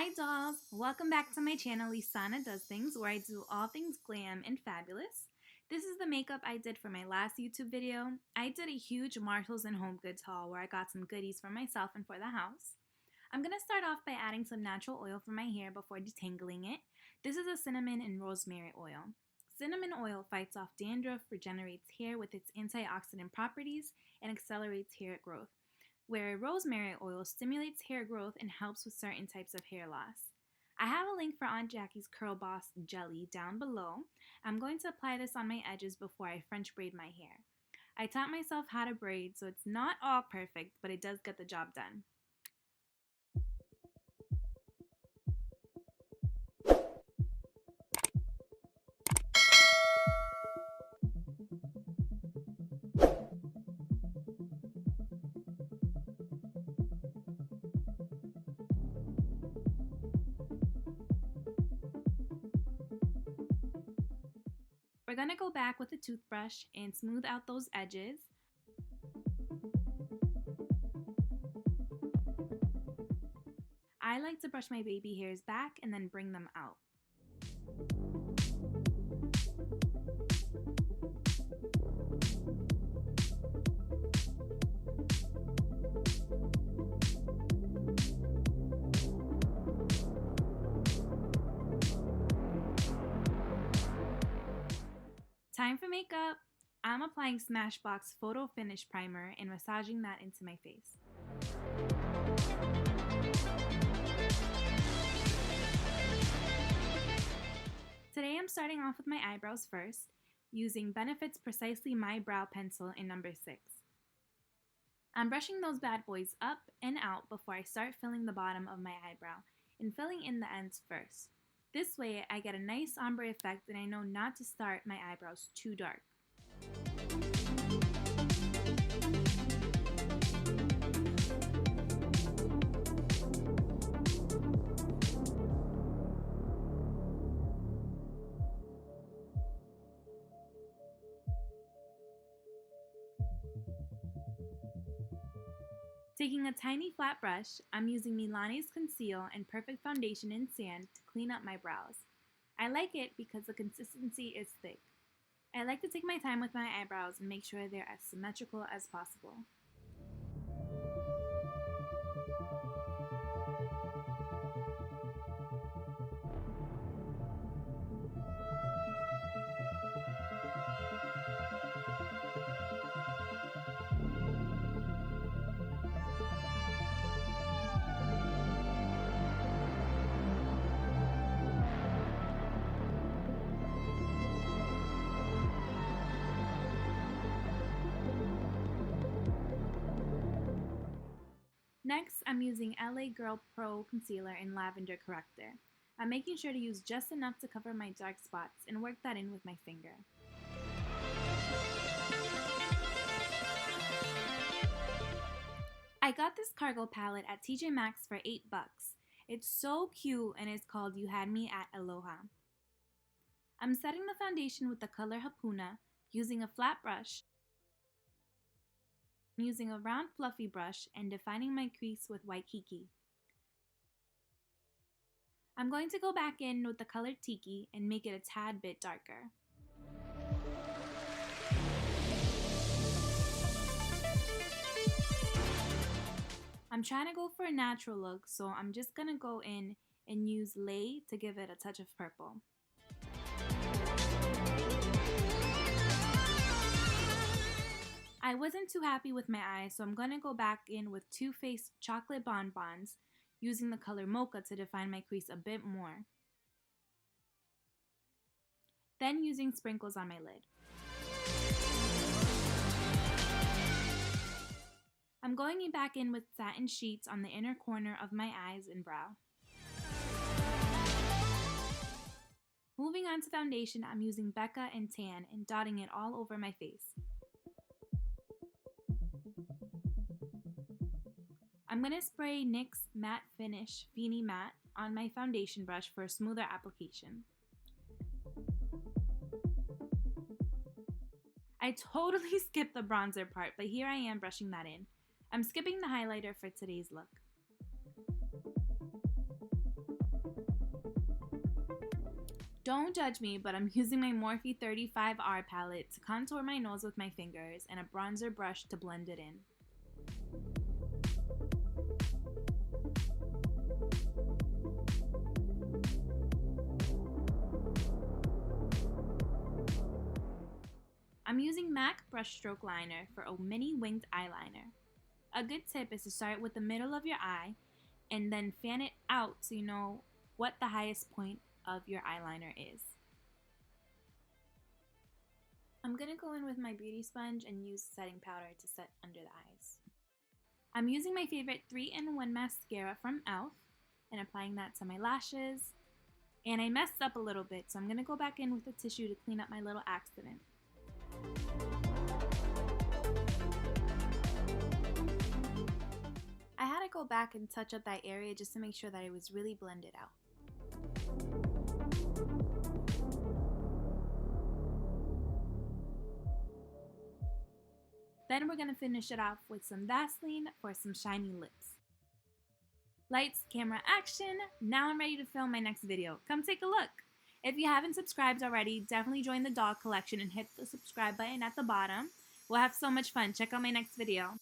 Hi dolls! Welcome back to my channel Lisanna Does Things, where I do all things glam and fabulous. This is the makeup I did for my last YouTube video. I did a huge Marshalls and Home Goods haul where I got some goodies for myself and for the house. I'm going to start off by adding some natural oil for my hair before detangling it. This is a cinnamon and rosemary oil. Cinnamon oil fights off dandruff, regenerates hair with its antioxidant properties, and accelerates hair growth, where rosemary oil stimulates hair growth and helps with certain types of hair loss. I have a link for Aunt Jackie's Curl Boss Jelly down below. I'm going to apply this on my edges before I French braid my hair. I taught myself how to braid, so it's not all perfect, but it does get the job done. We're going to go back with a toothbrush and smooth out those edges. I like to brush my baby hairs back and then bring them out. Time for makeup! I'm applying Smashbox Photo Finish Primer and massaging that into my face. Today I'm starting off with my eyebrows first, using Benefit's Precisely My Brow Pencil in number 6. I'm brushing those bad boys up and out before I start filling the bottom of my eyebrow, and filling in the ends first. This way I get a nice ombre effect and I know not to start my eyebrows too dark. Taking a tiny flat brush, I'm using Milani's Conceal and Perfect Foundation in Sand to clean up my brows. I like it because the consistency is thick. I like to take my time with my eyebrows and make sure they're as symmetrical as possible. Next, I'm using LA Girl Pro Concealer in Lavender Corrector. I'm making sure to use just enough to cover my dark spots and work that in with my finger. I got this cargo palette at TJ Maxx for $8. It's so cute and it's called You Had Me at Aloha. I'm setting the foundation with the color Hapuna, using a flat brush, using a round fluffy brush, and defining my crease with Waikiki. I'm going to go back in with the color Tiki and make it a tad bit darker. I'm trying to go for a natural look, so I'm just going to go in and use Lay to give it a touch of purple. I wasn't too happy with my eyes, so I'm going to go back in with Too Faced Chocolate Bonbons, using the color Mocha to define my crease a bit more. Then using sprinkles on my lid. I'm going back in with satin sheets on the inner corner of my eyes and brow. Moving on to foundation, I'm using Becca and Tan and dotting it all over my face. I'm going to spray NYX Matte Finish Fini Matte on my foundation brush for a smoother application. I totally skipped the bronzer part, but here I am brushing that in. I'm skipping the highlighter for today's look. Don't judge me, but I'm using my Morphe 35R palette to contour my nose with my fingers and a bronzer brush to blend it in. I'm using MAC brushstroke liner for a mini winged eyeliner. A good tip is to start with the middle of your eye and then fan it out so you know what the highest point of your eyeliner is. I'm going to go in with my beauty sponge and use setting powder to set under the eyes. I'm using my favorite 3-in-1 mascara from e.l.f. and applying that to my lashes. And I messed up a little bit, so I'm going to go back in with a tissue to clean up my little accident. I had to go back and touch up that area just to make sure that it was really blended out. Then we're going to finish it off with some Vaseline for some shiny lips. Lights, camera, action! Now I'm ready to film my next video. Come take a look! If you haven't subscribed already, definitely join the dog collection and hit the subscribe button at the bottom. We'll have so much fun. Check out my next video.